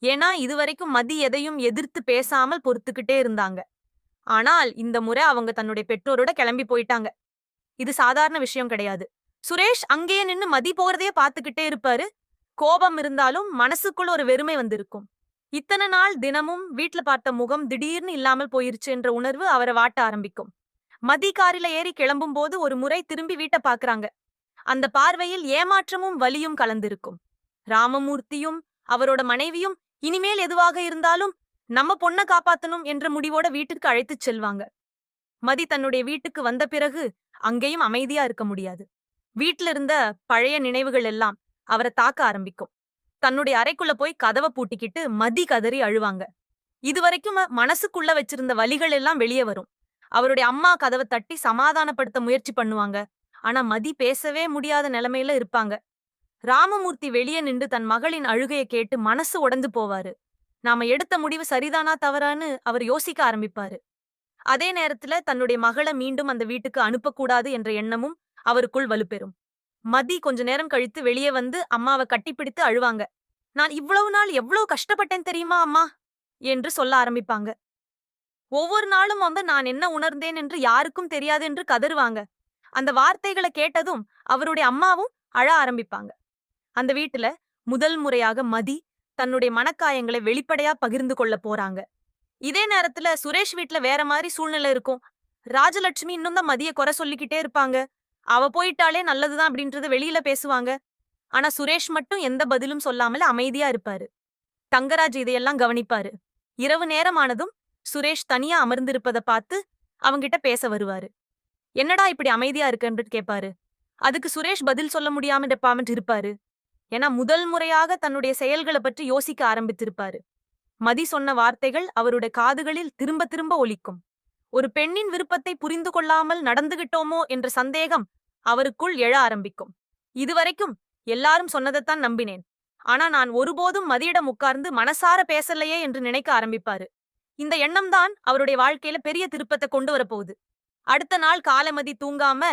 ஏன்னா இதுவரைக்கும் மதி எதையும் எதிர்த்து பேசாமல் பொறுத்துக்கிட்டே இருந்தாங்க. ஆனால் இந்த முறை அவங்க தன்னுடைய பெற்றோரோட கிளம்பி போயிட்டாங்க. இது சாதாரண விஷயம் கிடையாது. சுரேஷ் அங்கேயே நின்னு மதி போறதையே பார்த்துக்கிட்டே இருப்பாரு. கோபம் இருந்தாலும் மனசுக்குள்ள ஒரு வெறுமை வந்திருக்கும். இத்தனை நாள் தினமும் வீட்ல பார்த்த முகம் திடீர்னு இல்லாமல் போயிருச்சு என்ற உணர்வு அவரை வாட்ட ஆரம்பிக்கும். மதி காரில ஏறி கிளம்பும்போது ஒரு முறை திரும்பி வீட்டை பாக்குறாங்க. அந்த பார்வையில் ஏமாற்றமும் வலியும் கலந்திருக்கும். ராமமூர்த்தியும் அவரோட மனைவியும் இனிமேல் எதுவாக இருந்தாலும் நம்ம பொண்ண காப்பாத்தணும் என்ற முடிவோட வீட்டுக்கு அழைத்துச் செல்வாங்க. மதி தன்னுடைய வீட்டுக்கு வந்த பிறகு அங்கேயும் அமைதியா இருக்க முடியாது. வீட்ல இருந்த பழைய நினைவுகள் எல்லாம் அவரை தாக்க ஆரம்பிக்கும். தன்னுடைய அறைக்குள்ள போய் கதவை பூட்டிக்கிட்டு மதி கதறி அழுவாங்க. இதுவரைக்கும் மனசுக்குள்ள வச்சிருந்த வலிகள் எல்லாம் வெளியே வரும். அவருடைய அம்மா கதவை தட்டி சமாதானப்படுத்த முயற்சி பண்ணுவாங்க. ஆனா மதி பேசவே முடியாத நிலைமையில இருப்பாங்க. ராமமூர்த்தி வெளியே நின்று தன் மகளின் அழுகையை கேட்டு மனசு உடைந்து போவாரு. நாம எடுத்த முடிவு சரிதானா தவறான்னு அவர் யோசிக்க ஆரம்பிப்பாரு. அதே நேரத்துல தன்னுடைய மகளை மீண்டும் அந்த வீட்டுக்கு அனுப்பக்கூடாது என்ற எண்ணமும் அவருக்குள் வலுப்பெறும். மதி கொஞ்ச நேரம் கழித்து வெளியே வந்து அம்மாவை கட்டிப்பிடித்து அழுவாங்க. நான் இவ்வளவு நாள் எவ்வளவு கஷ்டப்பட்டேன் தெரியுமா அம்மா என்று சொல்ல ஆரம்பிப்பாங்க. ஒவ்வொரு நாளும் நான் என்ன உணர்ந்தேன் என்று யாருக்கும் தெரியாது என்று கதறுவாங்க. அந்த வார்த்தைகளை கேட்டதும் அவருடைய அம்மாவும் அழ ஆரம்பிப்பாங்க. அந்த வீட்டுல முதல் முறையாக மதி தன்னுடைய மனக்காயங்களை வெளிப்படையா பகிர்ந்து கொள்ள போறாங்க. இதே நேரத்துல சுரேஷ் வீட்ல வேற மாதிரி சூழ்நிலை இருக்கும். ராஜலட்சுமி இன்னும் தான் மதிய குறை சொல்லிக்கிட்டே இருப்பாங்க. அவ போயிட்டாலே நல்லதுதான் அப்படின்றது வெளியில பேசுவாங்க. ஆனா சுரேஷ் மட்டும் எந்த பதிலும் சொல்லாமல அமைதியா இருப்பாரு. தங்கராஜ் இதையெல்லாம் கவனிப்பாரு. இரவு நேரமானதும் சுரேஷ் தனியா அமர்ந்திருப்பத பார்த்து அவங்கிட்ட பேச வருவாரு. என்னடா இப்படி அமைதியா இருக்குன்னு கேட்பாரு. அதுக்கு சுரேஷ் பதில் சொல்ல முடியாம டெப்பாமட் இருப்பாரு. ஏன்னா முதல் முறையாக தன்னுடைய செயல்களை பற்றி யோசிக்க ஆரம்பித்திருப்பாரு. மதி சொன்ன வார்த்தைகள் அவருடைய காதுகளில் திரும்ப திரும்ப ஒலிக்கும். ஒரு பெண்ணின் விருப்பத்தை புரிந்து கொள்ளாமல் நடந்துகிட்டோமோ என்ற சந்தேகம் அவருக்குள் எழ ஆரம்பிக்கும். இதுவரைக்கும் எல்லாரும் சொன்னதைத்தான் நம்பினேன். ஆனா நான் ஒருபோதும் மதியிடம் உட்கார்ந்து மனசார பேசலையே என்று நினைக்க ஆரம்பிப்பாரு. இந்த எண்ணம்தான் அவருடைய வாழ்க்கையில பெரிய திருப்பத்தை கொண்டு வரப்போகுது. அடுத்த நாள் காலமதி தூங்காம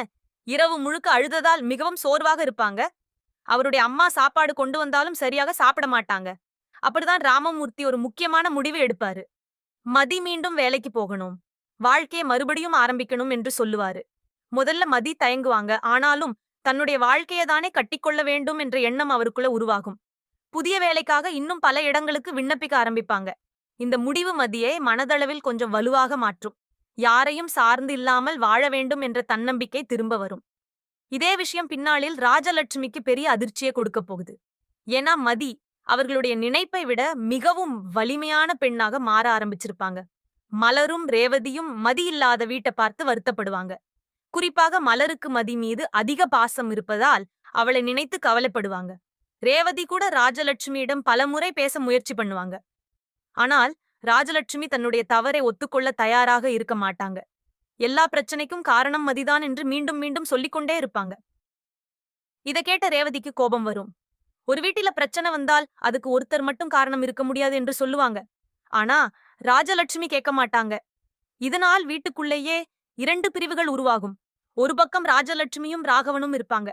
இரவு முழுக்க அழுததால் மிகவும் சோர்வாக இருப்பாங்க. அவருடைய அம்மா சாப்பாடு கொண்டு வந்தாலும் சரியாக சாப்பிட மாட்டாங்க. அப்படிதான் ராமமூர்த்தி ஒரு முக்கியமான முடிவு எடுப்பாரு. மதி மீண்டும் வேலைக்கு போகணும், வாழ்க்கையை மறுபடியும் ஆரம்பிக்கணும் என்று சொல்லுவாரு. முதல்ல மதி தயங்குவாங்க. ஆனாலும் தன்னுடைய வாழ்க்கையை தானே கட்டிக்கொள்ள வேண்டும் என்ற எண்ணம் அவருக்குள்ள உருவாகும். புதிய வேலைக்காக இன்னும் பல இடங்களுக்கு விண்ணப்பிக்க ஆரம்பிப்பாங்க. இந்த முடிவு மதியை மனதளவில் கொஞ்சம் வலுவாக மாற்றும். யாரையும் சார்ந்து இல்லாமல் வாழ வேண்டும் என்ற தன்னம்பிக்கை திரும்ப வரும். இதே விஷயம் பின்னாளில் ராஜலட்சுமிக்கு பெரிய அதிர்ச்சியை கொடுக்க போகுது. ஏன்னா மதி அவர்களுடைய நினைப்பை விட மிகவும் வலிமையான பெண்ணாக மாற ஆரம்பிச்சிருப்பாங்க. மலரும் ரேவதியும் மதி இல்லாத வீட்டை பார்த்து வருத்தப்படுவாங்க. குறிப்பாக மலருக்கு மதி மீது அதிக பாசம் இருப்பதால் அவளை நினைத்து கவலைப்படுவாங்க. ரேவதி கூட ராஜலட்சுமியிடம் பலமுறை பேச முயற்சி பண்ணுவாங்க. ஆனால் ராஜலட்சுமி தன்னுடைய தவறை ஒத்துக்கொள்ள தயாராக இருக்க மாட்டாங்க. எல்லா பிரச்சனைக்கும் காரணம் மதிதான் என்று மீண்டும் மீண்டும் சொல்லிக்கொண்டே இருப்பாங்க. இதை கேட்ட ரேவதிக்கு கோபம் வரும். ஒரு வீட்டில பிரச்சனை வந்தால் அதுக்கு ஒருத்தர் மட்டும் காரணம் இருக்க முடியாது என்று சொல்லுவாங்க. ஆனா ராஜலட்சுமி கேட்க மாட்டாங்க. இதனால் வீட்டுக்குள்ளேயே 2 பிரிவுகள் உருவாகும். ஒரு பக்கம் ராஜலட்சுமியும் ராகவனும் இருப்பாங்க.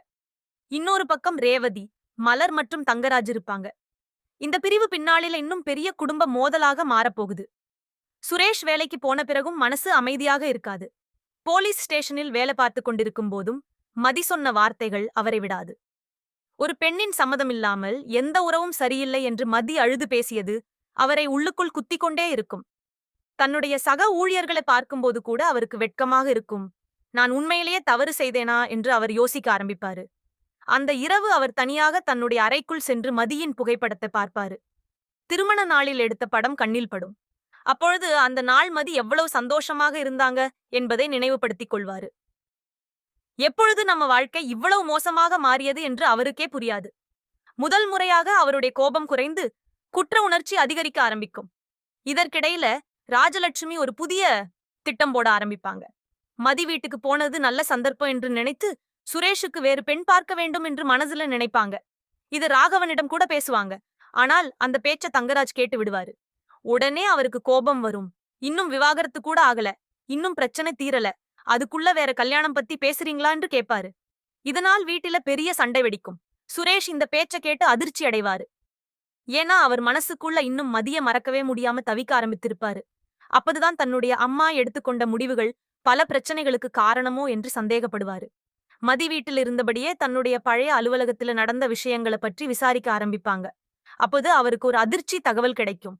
இன்னொரு பக்கம் ரேவதி, மலர் மற்றும் தங்கராஜ் இருப்பாங்க. இந்த பிரிவு பின்னாளில இன்னும் பெரிய குடும்ப மோதலாக மாறப்போகுது. சுரேஷ் வேலைக்கு போன பிறகும் மனசு அமைதியாக இருக்காது. போலீஸ் ஸ்டேஷனில் வேலை பார்த்து கொண்டிருக்கும் போதும் மதி சொன்ன வார்த்தைகள் அவரை விடாது. ஒரு பெண்ணின் சம்மதமில்லாமல் எந்த உறவும் சரியில்லை என்று மதி அழுது பேசியது அவரை உள்ளுக்குள் குத்திக்கொண்டே இருக்கும். தன்னுடைய சக ஊழியர்களை பார்க்கும்போது கூட அவருக்கு வெட்கமாக இருக்கும். நான் உண்மையிலேயே தவறு செய்தேனா என்று அவர் யோசிக்க ஆரம்பிப்பாரு. அந்த இரவு அவர் தனியாக தன்னுடைய அறைக்குள் சென்று மதியின் புகைப்படத்தை பார்ப்பாரு. திருமண நாளில் எடுத்த படம் கண்ணில் படும். அப்பொழுது அந்த நாள் மதி எவ்வளவு சந்தோஷமாக இருந்தாங்க என்பதை நினைவுபடுத்திக் கொள்வாரு. எப்பொழுது நம்ம வாழ்க்கை இவ்வளவு மோசமாக மாறியது என்று அவருக்கே புரியாது. முதல் முறையாக அவருடைய கோபம் குறைந்து குற்ற உணர்ச்சி அதிகரிக்க ஆரம்பிக்கும். இதற்கிடையில ராஜலட்சுமி ஒரு புதிய திட்டம் போட ஆரம்பிப்பாங்க. மதி வீட்டுக்கு போனது நல்ல சந்தர்ப்பம் என்று நினைத்து சுரேஷுக்கு வேறு பெண் பார்க்க வேண்டும் என்று மனசுல நினைப்பாங்க. இது ராகவனிடம் கூட பேசுவாங்க. ஆனால் அந்த பேச்ச தங்கராஜ் கேட்டு விடுவாரு. உடனே அவருக்கு கோபம் வரும். இன்னும் விவாகரத்து கூட ஆகல, இன்னும் பிரச்சனை தீரல, அதுக்குள்ள வேற கல்யாணம் பத்தி பேசுறீங்களான்னு கேட்பாரு. இதனால் வீட்டில பெரிய சண்டை வெடிக்கும். சுரேஷ் இந்த பேச்ச கேட்டு அதிர்ச்சி அடைவாரு. ஏன்னா அவர் மனசுக்குள்ள இன்னும் மதிய மறக்கவே முடியாம தவிக்க ஆரம்பித்திருப்பாரு. அப்போதுதான் தன்னுடைய அம்மா எடுத்துக்கொண்ட முடிவுகள் பல பிரச்சனைகளுக்கு காரணமோ என்று சந்தேகப்படுவாரு. மதி வீட்டில் இருந்தபடியே தன்னுடைய பழைய அலுவலகத்துல நடந்த விஷயங்கள பற்றி விசாரிக்க ஆரம்பிப்பாங்க. அப்போது அவருக்கு ஒரு அதிர்ச்சி தகவல் கிடைக்கும்.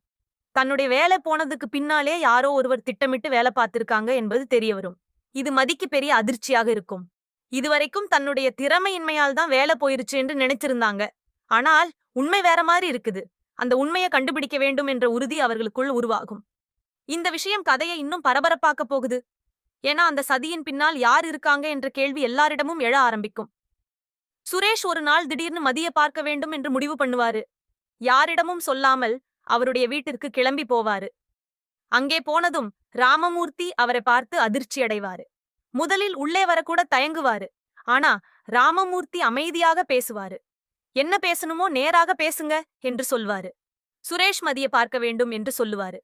தன்னுடைய வேலை போனதுக்கு பின்னாலே யாரோ ஒருவர் திட்டமிட்டு வேலை பார்த்திருக்காங்க என்பது தெரிய வரும். இது மதிக்கு பெரிய அதிர்ச்சியாக இருக்கும். இதுவரைக்கும் தன்னுடைய திறமையின்மையால் தான் வேலை போயிருச்சு என்று நினைச்சிருந்தாங்க. ஆனால் உண்மை வேற மாதிரி இருக்குது. அந்த உண்மையை கண்டுபிடிக்க வேண்டும் என்ற உறுதி அவர்களுக்குள் உருவாகும். இந்த விஷயம் கதையை இன்னும் பரபரப்பாக்க போகுது. ஏன்னா அந்த சதியின் பின்னால் யார் இருக்காங்க என்ற கேள்வி எல்லாரிடமும் எழ ஆரம்பிக்கும். சுரேஷ் ஒரு நாள் திடீர்னு மதிய பார்க்க வேண்டும் என்று முடிவு பண்ணுவாரு. யாரிடமும் சொல்லாமல் அவருடைய வீட்டிற்கு கிளம்பி போவாரு. அங்கே போனதும் ராமமூர்த்தி அவரை பார்த்து அதிர்ச்சி அடைவாரு. முதலில் உள்ளே வரக்கூட தயங்குவாரு. ஆனா ராமமூர்த்தி அமைதியாக பேசுவாரு. என்ன பேசணுமோ நேராக பேசுங்க என்று சொல்வாரு. சுரேஷ் மதிய பார்க்க வேண்டும் என்று சொல்லுவாரு.